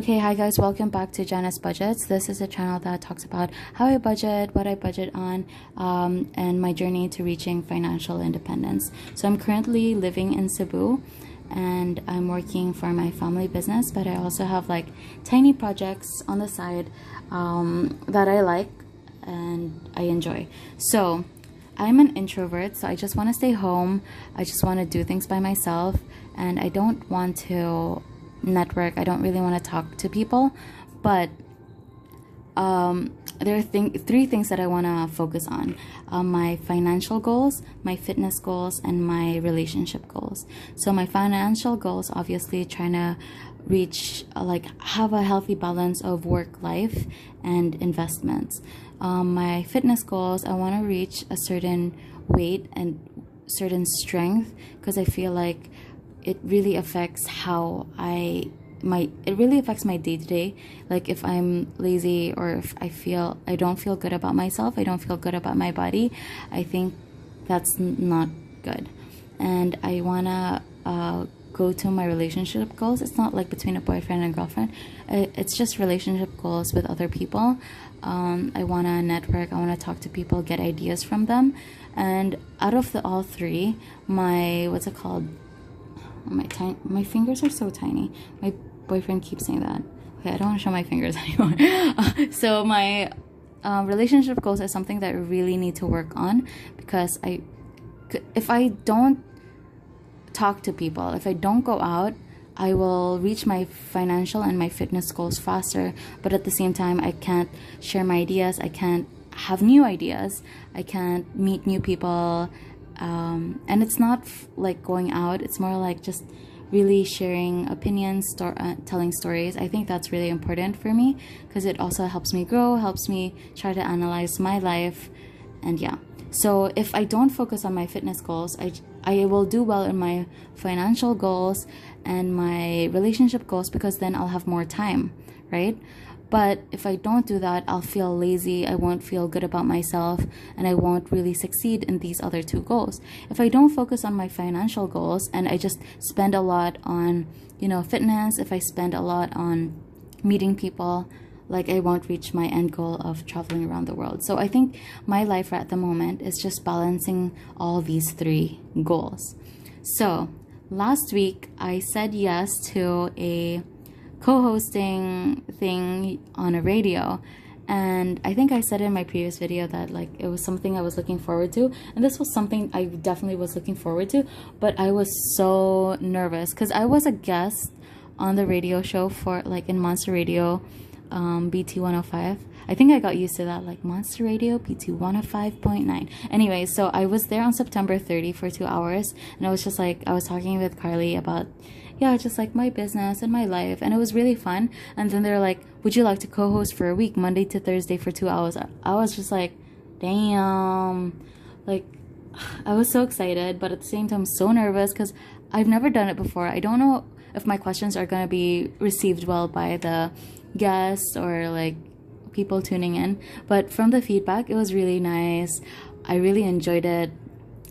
Okay, hi guys, welcome back to Jana's Budgets. This is a channel that talks about how I budget, what I budget on, and my journey to reaching financial independence. So I'm currently living in Cebu and I'm working for my family business, but I also have like tiny projects on the side that I like and I enjoy. So I'm an introvert, so I just want to stay home. I just want to do things by myself, and I don't want to network. I don't really want to talk to people, but there are three things that I want to focus on: my financial goals, my fitness goals, and my relationship goals. So my financial goals, obviously trying to reach, have a healthy balance of work life and investments. My fitness goals, I want to reach a certain weight and certain strength, because I feel like it really affects how it really affects my day-to-day. Like if I'm lazy, or if I don't feel good about myself, I don't feel good about my body, I think that's not good. And I wanna go to my relationship goals. It's not like between a boyfriend and girlfriend, it's just relationship goals with other people. I want to network, I want to talk to people, get ideas from them. And out of all three, my fingers are so tiny. My boyfriend keeps saying that. Okay, I don't want to show my fingers anymore. So my relationship goals is something that I really need to work on, because if I don't talk to people, if I don't go out, I will reach my financial and my fitness goals faster, but at the same time I can't share my ideas, I can't have new ideas, I can't meet new people. And it's not like going out, it's more like just really sharing opinions, telling stories. I think that's really important for me, because it also helps me grow, helps me try to analyze my life. And yeah, so if I don't focus on my fitness goals, I will do well in my financial goals and my relationship goals, because then I'll have more time, right? But if I don't do that, I'll feel lazy, I won't feel good about myself, and I won't really succeed in these other two goals. If I don't focus on my financial goals and I just spend a lot on, fitness, if I spend a lot on meeting people, I won't reach my end goal of traveling around the world. So I think my life at the moment is just balancing all these three goals. So last week I said yes to a co-hosting thing on a radio, and I think I said in my previous video that it was something I was looking forward to, and this was something I definitely was looking forward to, but I was so nervous because I was a guest on the radio show for in Monster Radio, BT 105. I think I got used to that, Monster Radio BT 105.9. Anyway, so I was there on September 30 for 2 hours, and I was just I was talking with Carly about just my business and my life, and it was really fun. And then they're like, would you like to co-host for a week, Monday to Thursday for 2 hours? I was just damn, I was so excited, but at the same time so nervous, because I've never done it before. I don't know if my questions are going to be received well by the guests or people tuning in, but from the feedback, it was really nice. I really enjoyed it.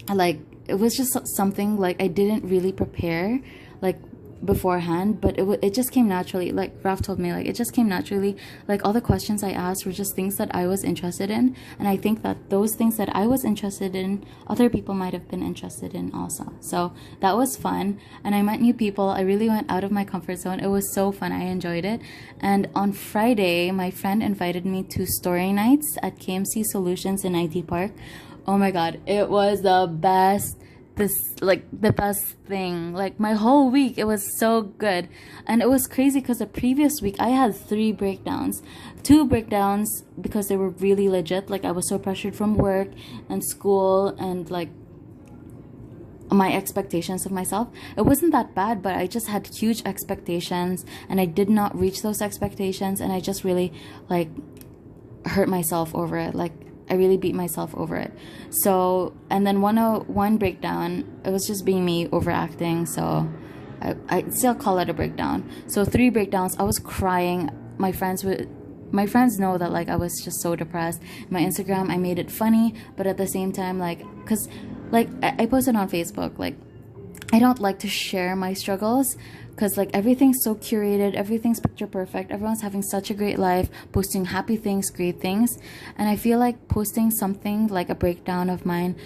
It was just something I didn't really prepare beforehand, but it just came naturally. Raf told me, it just came naturally. All the questions I asked were just things that I was interested in, and I think that those things that I was interested in, other people might have been interested in also. So that was fun, and I met new people. I really went out of my comfort zone. It was so fun. I enjoyed it. And on Friday, my friend invited me to story nights at KMC Solutions in IT Park. Oh my god, it was the best. The best thing. My whole week, it was so good. And it was crazy because the previous week I had 3 breakdowns. 2 breakdowns because they were really legit. I was so pressured from work and school, and my expectations of myself. It wasn't that bad, but I just had huge expectations, and I did not reach those expectations, and I just really hurt myself over it. I really beat myself over it. So, and then one breakdown, it was just being me overacting, so I still call it a breakdown. So 3 breakdowns, I was crying. My friends know that I was just so depressed. My Instagram, I made it funny, but at the same time, because I posted on Facebook, I don't like to share my struggles, because like everything's so curated, everything's picture perfect, everyone's having such a great life, posting happy things, great things. And I feel like posting something like a breakdown of mine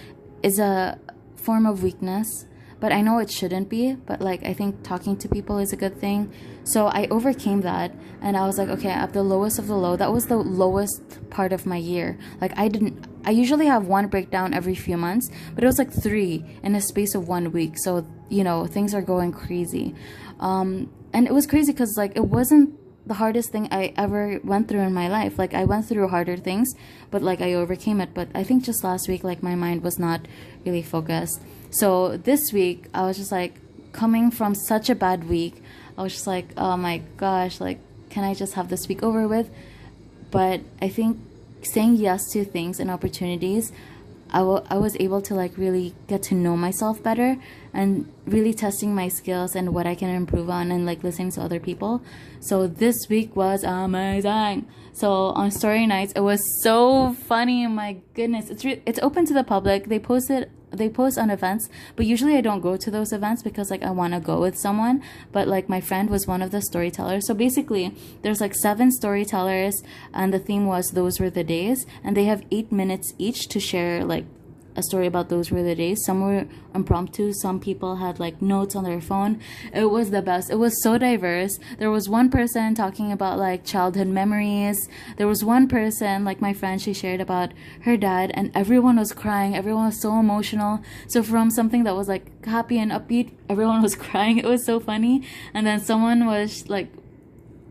is a form of weakness, but I know it shouldn't be. But like I think talking to people is a good thing. So I overcame that, and I was like, okay, at the lowest of the low, that was the lowest part of my year. Like I usually have one breakdown every few months, but it was like 3 in a space of 1 week. So things are going crazy, and it was crazy because like it wasn't the hardest thing I ever went through in my life. Like I went through harder things, but like I overcame it. But I think just last week, like my mind was not really focused. So this week I was just like, coming from such a bad week, I was just like, oh my gosh, like can I just have this week over with? But I think saying yes to things and opportunities, I was able to like really get to know myself better, and really testing my skills and what I can improve on, and like listening to other people. So this week was amazing. So on story nights, it was so funny. My goodness, it's open to the public. They post on events, but usually I don't go to those events because like I want to go with someone. But like my friend was one of the storytellers. So basically there's like 7 storytellers, and the theme was those were the days, and they have 8 minutes each to share like a story about those were the days. Some were impromptu, some people had like notes on their phone. It was the best. It was so diverse. There was one person talking about like childhood memories. There was one person, like my friend, she shared about her dad, and everyone was crying. Everyone was so emotional. So from something that was like happy and upbeat, everyone was crying. It was so funny. And then someone was like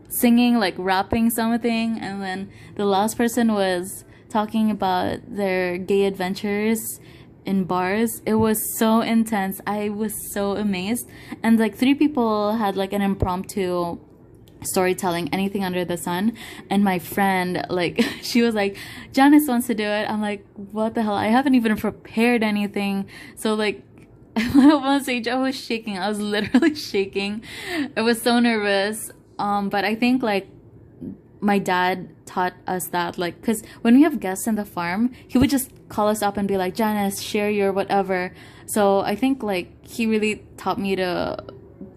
singing, like rapping something, and then the last person was talking about their gay adventures in bars. It was so intense. I was so amazed. And like 3 people had like an impromptu storytelling, anything under the sun. And my friend, like she was like, Janice wants to do it. I'm like, what the hell? I haven't even prepared anything. So like on stage I was shaking. I was literally shaking. I was so nervous. But I think like my dad taught us that, like, because when we have guests in the farm, he would just call us up and be like, Janice, share your whatever. So I think like he really taught me to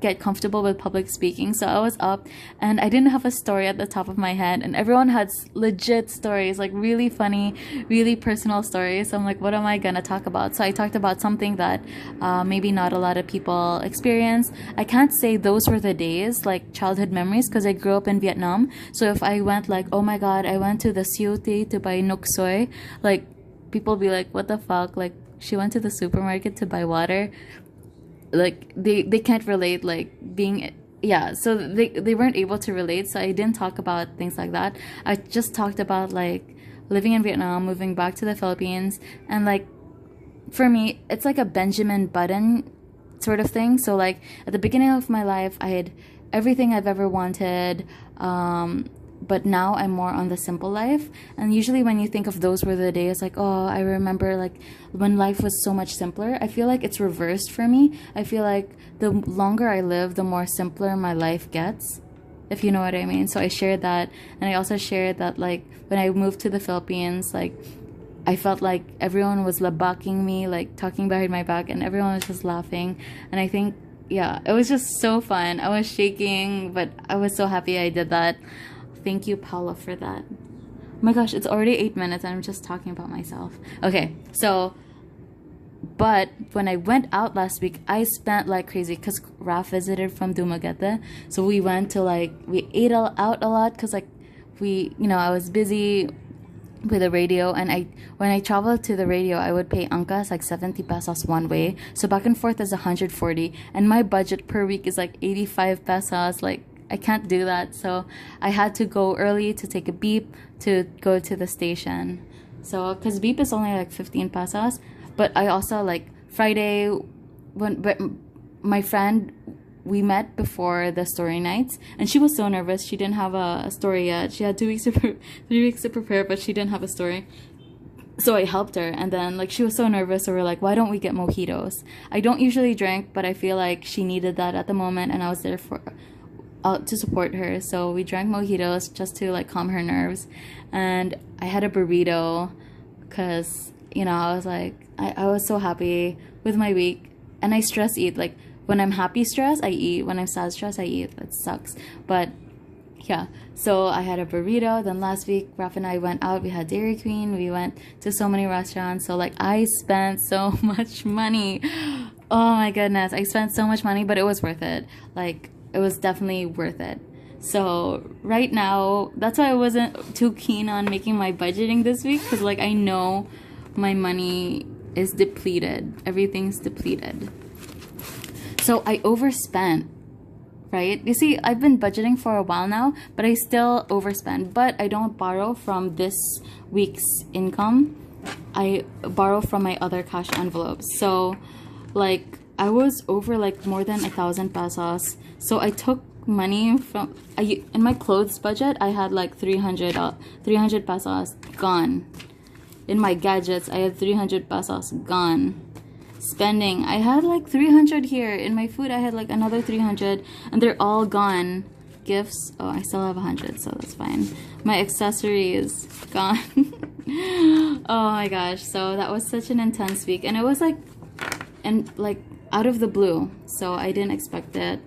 get comfortable with public speaking. So I was up and I didn't have a story at the top of my head, and everyone had legit stories, like really funny, really personal stories. So I'm like, what am I gonna talk about? So I talked about something that maybe not a lot of people experience. I can't say those were the days, like childhood memories, because I grew up in Vietnam. So if I went like, oh my god, I went to the COT to buy nuk soy, like people be like, what the fuck, like she went to the supermarket to buy water. Like they can't relate, like being, yeah, so they weren't able to relate. So I didn't talk about things like that. I just talked about like living in Vietnam, moving back to the Philippines, and like for me it's like a Benjamin Button sort of thing. So like at the beginning of my life I had everything I've ever wanted, but now I'm more on the simple life. And usually when you think of those were the days, like, oh, I remember like when life was so much simpler. I feel like it's reversed for me. I feel like the longer I live, the more simpler my life gets, if you know what I mean. So I shared that, and I also shared that like when I moved to the Philippines, like I felt like everyone was labaking me, like talking behind my back, and everyone was just laughing. And I think, yeah, it was just so fun. I was shaking, but I was so happy I did that. Thank you, Paula, for that. Oh my gosh, it's already 8 minutes and I'm just talking about myself. Okay, so, but when I went out last week, I spent like crazy because Raf visited from Dumaguete. So we went to like, we ate out a lot because like I was busy with the radio, and when I traveled to the radio, I would pay angkas like 70 pesos one way. So back and forth is 140, and my budget per week is like 85 pesos. Like I can't do that. So I had to go early to take a beep to go to the station. So because beep is only like 15 pesos. But I also like Friday, but my friend, we met before the story nights, and she was so nervous. She didn't have a story yet. She had 3 weeks to prepare, but she didn't have a story. So I helped her, and then like she was so nervous, so we're like, why don't we get mojitos? I don't usually drink, but I feel like she needed that at the moment, and I was there to support her. So we drank mojitos just to like calm her nerves, and I had a burrito because I was like, I was so happy with my week, and I stress eat. Like when I'm happy stressed, I eat. When I'm sad stressed, I eat. It sucks. But yeah, so I had a burrito. Then last week, Raf and I went out. We had Dairy Queen. We went to so many restaurants. So like I spent so much money. Oh my goodness, I spent so much money, but it was worth it. Like it was definitely worth it. So right now, that's why I wasn't too keen on making my budgeting this week, because like I know my money is depleted. Everything's depleted. So I overspent, right? You see, I've been budgeting for a while now, but I still overspend. But I don't borrow from this week's income. I borrow from my other cash envelopes. So like I was over like more than 1,000 pesos. So I took money from in my clothes budget. I had like 300 pesos gone. In my gadgets, I had 300 pesos gone. Spending, I had like 300 here. In my food, I had like another 300, and they're all gone. Gifts, oh, I still have 100, so that's fine. My accessories gone. Oh my gosh, so that was such an intense week, and it was like, and like out of the blue, so I didn't expect it.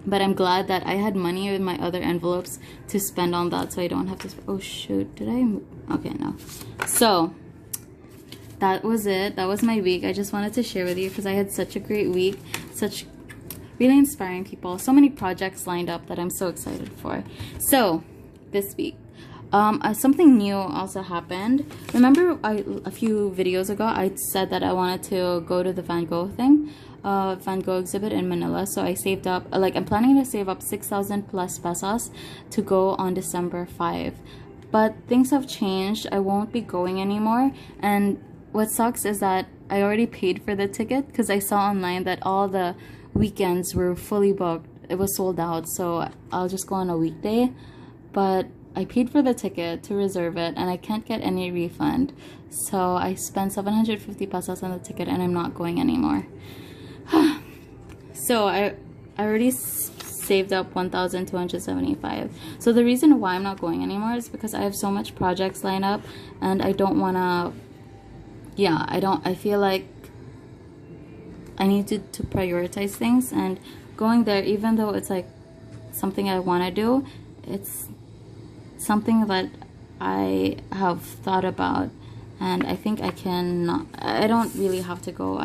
But I'm glad that I had money in my other envelopes to spend on that, so I don't have to. Oh shoot, did I? Okay, no. So that was it. That was my week. I just wanted to share with you because I had such a great week. Such really inspiring people. So many projects lined up that I'm so excited for. So this week, something new also happened. Remember, a few videos ago, I said that I wanted to go to the Van Gogh thing. Van Gogh exhibit in Manila. So I saved up, like I'm planning to save up 6,000 plus pesos to go on December 5. But things have changed. I won't be going anymore. And what sucks is that I already paid for the ticket because I saw online that all the weekends were fully booked. It was sold out. So I'll just go on a weekday. But I paid for the ticket to reserve it and I can't get any refund. So I spent 750 pesos on the ticket and I'm not going anymore. So I already saved up 1,275. So the reason why I'm not going anymore is because I have so much projects lined up and I don't want to, yeah, I feel like I need to prioritize things, and going there, even though it's like something I want to do, it's something that I have thought about, and I think I don't really have to go.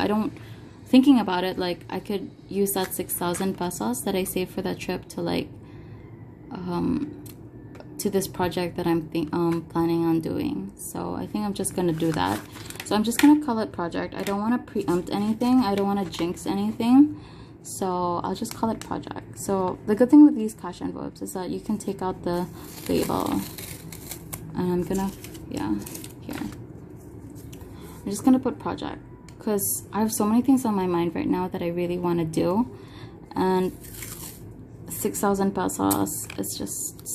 Thinking about it, like I could use that 6,000 pesos that I saved for that trip to like to this project that I'm planning on doing. So I think I'm just gonna do that. So I'm just gonna call it project. I don't want to preempt anything. I don't want to jinx anything. So I'll just call it project. So the good thing with these cash envelopes is that you can take out the label. And I'm gonna, yeah, here. I'm just gonna put project, because I have so many things on my mind right now that I really want to do, and 6,000 pesos is just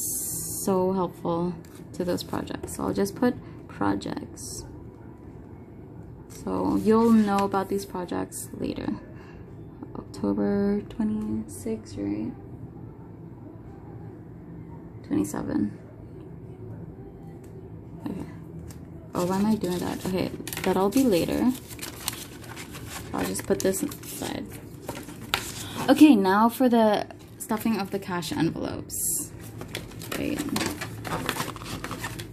so helpful to those projects. So I'll just put projects. So you'll know about these projects later. October 26, right? 27. Okay. Oh, why am I doing that? Okay, that'll be later. I'll just put this aside. Okay, now for the stuffing of the cash envelopes. Wait.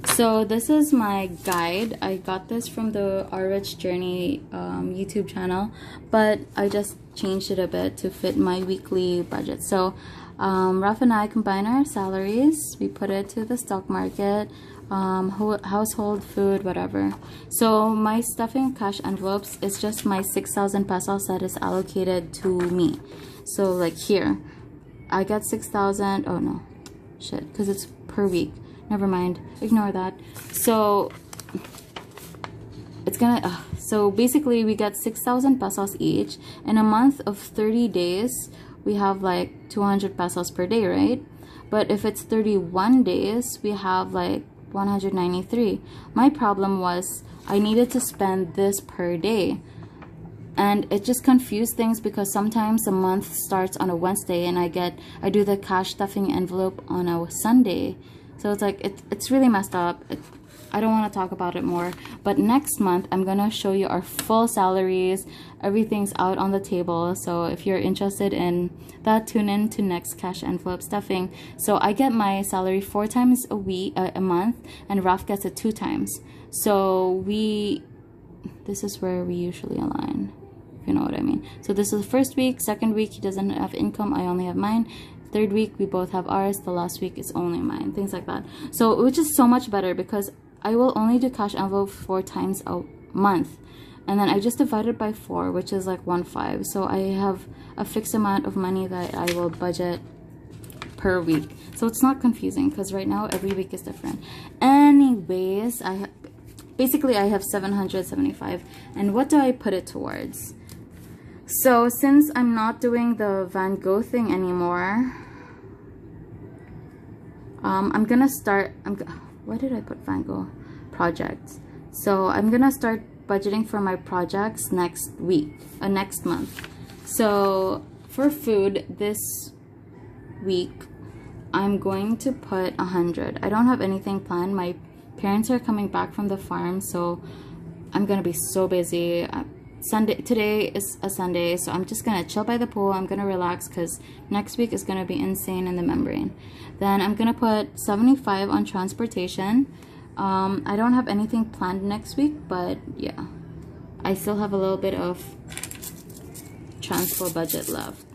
So this is my guide. I got this from the Our Rich Journey YouTube channel, but I just changed it a bit to fit my weekly budget. So Raf and I combine our salaries. We put it to the stock market, household, food, whatever. So my stuffing cash envelopes is just my 6,000 pesos that is allocated to me. So like here, I get 6,000. Oh no, shit, because it's per week. Never mind, ignore that. So it's gonna, so basically we get 6,000 pesos each. In a month of 30 days, we have like 200 pesos per day, right? But if it's 31 days, we have like 193. My problem was I needed to spend this per day. And it just confused things because sometimes a month starts on a Wednesday and I do the cash stuffing envelope on a Sunday. So it's like it's really messed up. I don't want to talk about it more, but next month I'm gonna show you our full salaries. Everything's out on the table, so if you're interested in that, tune in to next cash envelope stuffing. So I get my salary 4 times a month, and Raf gets it 2 times. So this is where we usually align, if you know what I mean. So this is the first week. Second week he doesn't have income, I only have mine. Third week we both have ours. The last week is only mine, things like that. So which is so much better, because I will only do cash envelope 4 times a month, and then I just divide it by 4, which is like 1.5. So I have a fixed amount of money that I will budget per week, so it's not confusing, because right now every week is different. Anyways, basically I have 775, and what do I put it towards? So since I'm not doing the Van Gogh thing anymore, I'm gonna start. Why did I put Van Gogh projects? So I'm gonna start budgeting for my projects next month. So for food this week, I'm going to put 100. I don't have anything planned. My parents are coming back from the farm, so I'm gonna be so busy. Today is a Sunday, so I'm just gonna chill by the pool. I'm gonna relax, because next week is gonna be insane in the membrane. Then I'm gonna put 75 on transportation. I don't have anything planned next week, but yeah, I still have a little bit of transport budget left.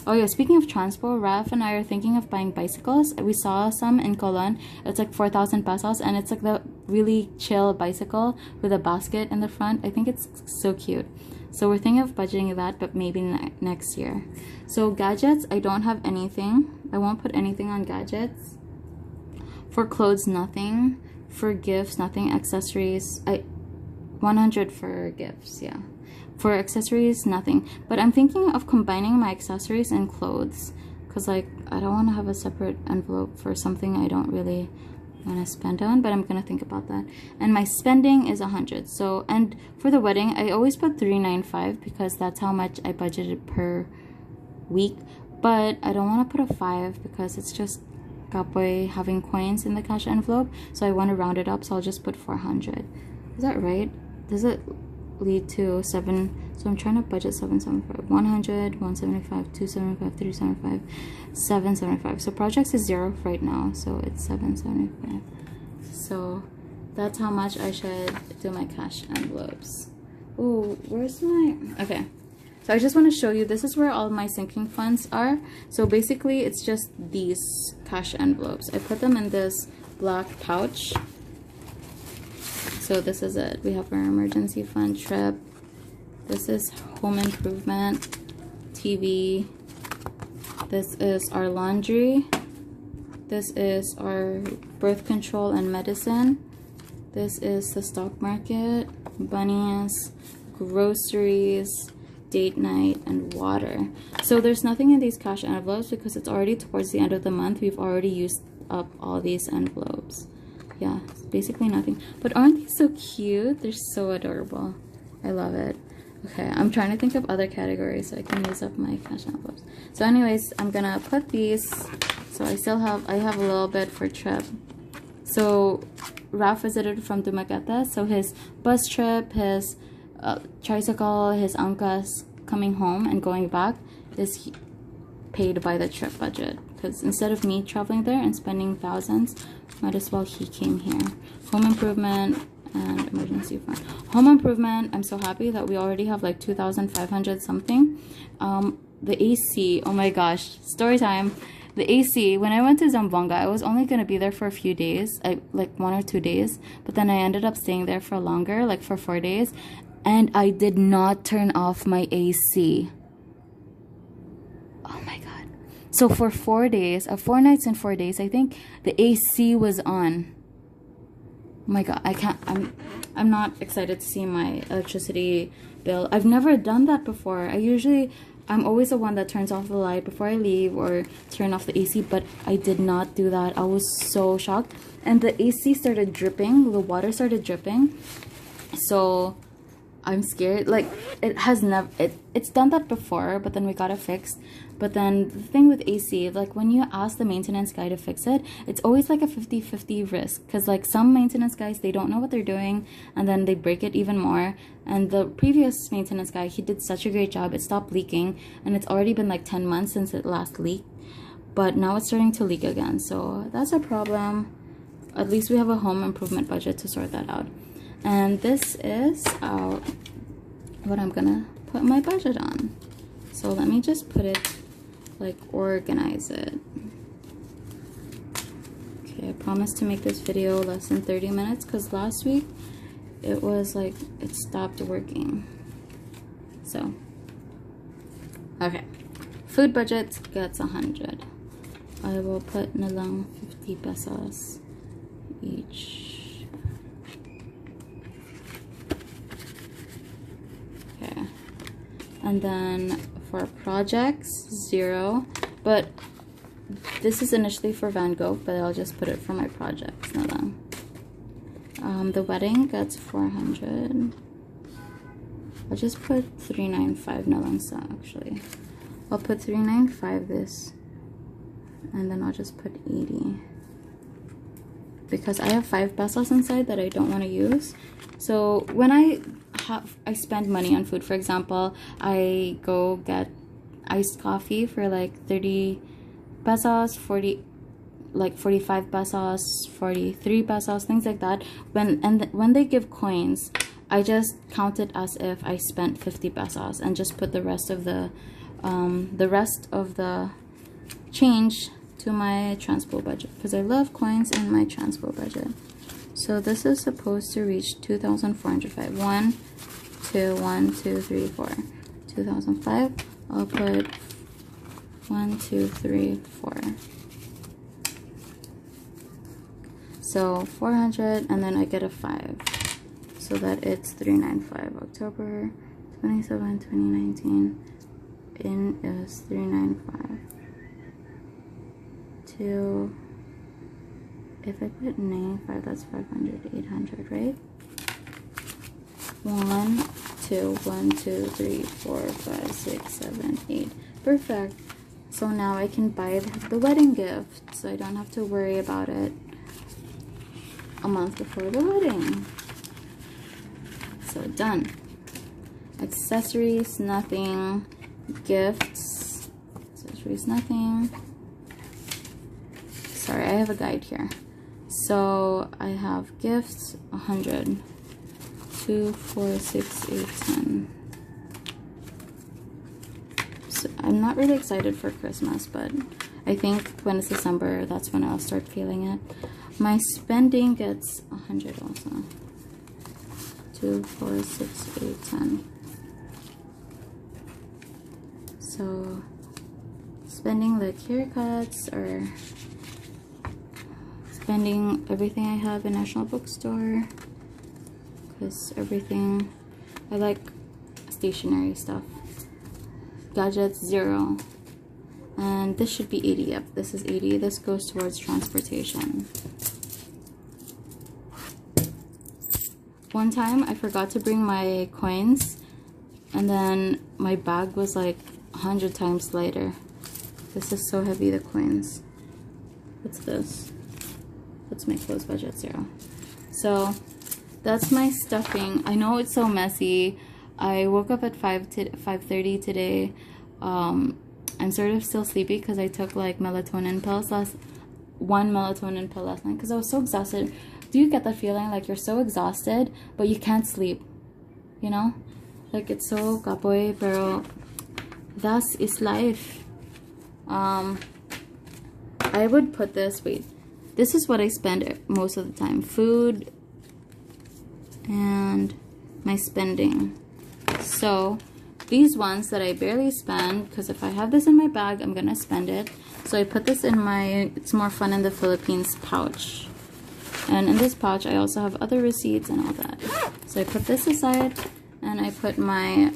Oh yeah, speaking of transport, Raf and I are thinking of buying bicycles. We saw some in Colon. It's like 4,000 pesos, and it's like the really chill bicycle with a basket in the front. I think it's so cute. So we're thinking of budgeting that, but maybe next year. So gadgets, I don't have anything. I won't put anything on gadgets. For clothes, nothing. For gifts, nothing. Accessories, 100 for gifts, yeah. For accessories, nothing. But I'm thinking of combining my accessories and clothes, because like I don't want to have a separate envelope for something I don't really want to spend on, but I'm gonna think about that. And my spending is 100. So, and for the wedding I always put 395, because that's how much I budgeted per week. But I don't want to put a 5, because it's just kapoy having coins in the cash envelope, so I want to round it up, so I'll just put 400. Is that right? Does it lead to 7? So I'm trying to budget 775, 100, 175, 275, 375, 775. So projects is 0 right now, so it's 775. So that's how much I should do my cash envelopes. Oh, where's my... Okay, so I just want to show you, this is where all my sinking funds are. So basically it's just these cash envelopes. I put them in this black pouch. So this is it. We have our emergency fund, trip. This is home improvement, TV. This is our laundry. This is our birth control and medicine. This is the stock market, bunnies, groceries, date night, and water. So there's nothing in these cash envelopes because it's already towards the end of the month. We've already used up all these envelopes. Yeah, it's basically nothing. But aren't these so cute? They're so adorable. I love it. Okay, I'm trying to think of other categories so I can use up my cash envelopes. So anyways, I'm gonna put these. So I have a little bit for trip. So Ralph visited from Dumaguete, so his bus trip, his tricycle, his angkas coming home and going back is paid by the trip budget. Because instead of me traveling there and spending thousands, might as well he came here. Home improvement and emergency fund. Home improvement, I'm so happy that we already have like 2,500 something. The AC, oh my gosh, story time. The AC, when I went to Zamboanga, I was only going to be there for a few days, like 1 or 2 days. But then I ended up staying there for longer, like for 4 days. And I did not turn off my AC. Oh my god. So for 4 days, 4 nights and 4 days, I think the AC was on. Oh my god, I can't, I'm not excited to see my electricity bill. I've never done that before. I'm always the one that turns off the light before I leave or turn off the AC, but I did not do that. I was so shocked. And the AC started dripping, the water started dripping. So I'm scared. Like, it has never, it's done that before, but then we got it fixed. But then the thing with AC, like when you ask the maintenance guy to fix it, it's always like a 50-50 risk. Because like some maintenance guys, they don't know what they're doing, and then they break it even more. And the previous maintenance guy, he did such a great job. It stopped leaking, and it's already been like 10 months since it last leaked. But now it's starting to leak again. So that's a problem. At least we have a home improvement budget to sort that out. And this is what I'm gonna put my budget on. So let me just put it, like, organize it. Okay, I promise to make this video less than 30 minutes because last week it was like it stopped working. So okay, food budget gets 100. I will put nalang 50 pesos each. Okay, and then for projects, 0, but this is initially for Van Gogh, but I'll just put it for my projects na lang. The wedding gets 400. I'll just put 395 na lang sa, actually. I'll put 395 this, and then I'll just put 80. Because I have 5 pesos inside that I don't want to use. So when I spend money on food, for example, I go get iced coffee for like 30 pesos, 40, like 45 pesos, 43 pesos, things like that. When they give coins, I just count it as if I spent 50 pesos and just put the rest of the change to my transport budget, because I love coins in my transport budget. So this is supposed to reach 2,405. 1, 2, 1, 2, 3, 4. 2005. I'll put 1, 2, 3, 4. So 400, and then I get a 5, so that it's 395. October 27, 2019. In is 395. To, if I put 95, that's 500, 800, right? 1, 2, 1, 2, 3, 4, 5, 6, 7, 8. Perfect. So now I can buy the wedding gift, so I don't have to worry about it a month before the wedding. So done. Accessories, nothing. Gifts, accessories, nothing. Sorry, I have a guide here. So I have gifts, 100. 2, 4, 6, 8, 10. So I'm not really excited for Christmas, but I think when it's December, that's when I'll start feeling it. My spending gets 100 also. 2, 4, 6, 8, 10. So spending like haircuts or spending everything I have in National Bookstore, because everything, I like stationery stuff. Gadgets, 0. And this should be 80. Yep, this is 80. This goes towards transportation. One time I forgot to bring my coins, and then my bag was like 100 times lighter. This is so heavy, the coins. What's this? What's my clothes budget? 0. So that's my stuffing. I know it's so messy. I woke up at 5:30 today. I'm sort of still sleepy because I took like melatonin pills one melatonin pill last night because I was so exhausted. Do you get that feeling like you're so exhausted but you can't sleep? You know? Like it's so kapoy, pero thus is life. I would put this, wait. This is what I spend most of the time. Food and my spending. So these ones that I barely spend, because if I have this in my bag, I'm gonna spend it. So I put this in my It's More Fun in the Philippines pouch. And in this pouch, I also have other receipts and all that. So I put this aside, and I put my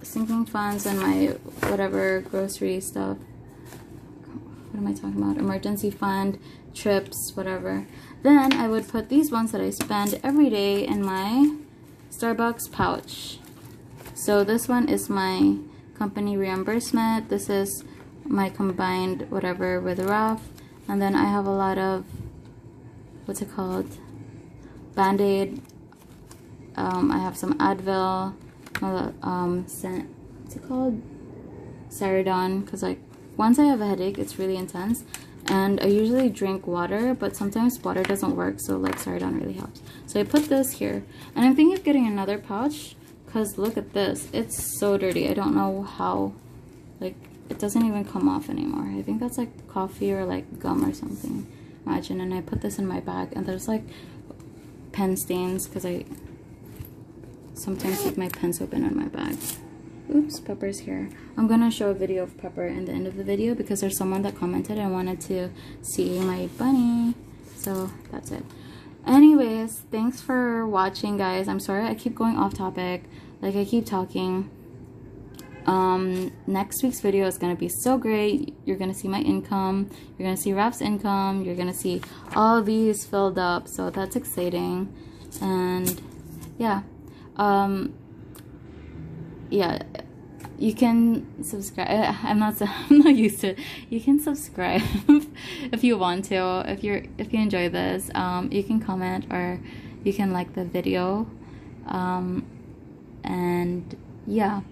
sinking funds and my whatever grocery stuff. What am I talking about? Emergency fund, trips, whatever. Then I would put these ones that I spend every day in my Starbucks pouch. So this one is my company reimbursement. This is my combined whatever with rough. And then I have a lot of, what's it called? Band-Aid. I have some Advil. What's it called? Ceridon. Because like once I have a headache, it's really intense. And I usually drink water, but sometimes water doesn't work, so like Ceridon really helps. So I put this here. And I'm thinking of getting another pouch, because look at this. It's so dirty. I don't know how, like, it doesn't even come off anymore. I think that's like coffee or like gum or something. Imagine. And I put this in my bag, and there's like pen stains, because I sometimes leave my pen soap in my bag. Oops, Pepper's here. I'm gonna show a video of Pepper in the end of the video because there's someone that commented and wanted to see my bunny. So that's it. Anyways, thanks for watching, guys. I'm sorry I keep going off topic. Like I keep talking. Next week's video is gonna be so great. You're gonna see my income. You're gonna see Raph's income. You're gonna see all these filled up. So that's exciting. And yeah. Yeah, you can subscribe. I'm not used to it. You can subscribe if you want to. If you enjoy this, you can comment or you can like the video. And yeah,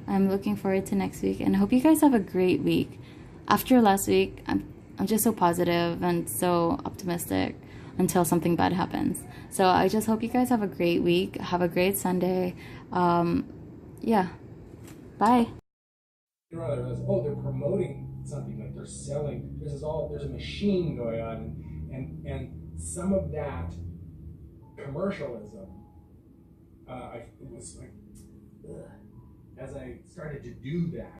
I'm looking forward to next week, and I hope you guys have a great week. After last week, I'm just so positive and so optimistic until something bad happens. So I just hope you guys have a great week. Have a great Sunday. Yeah. Bye. Oh, they're promoting something, like they're selling. There's a machine going on, and some of that commercialism. It was like, ugh. As I started to do that.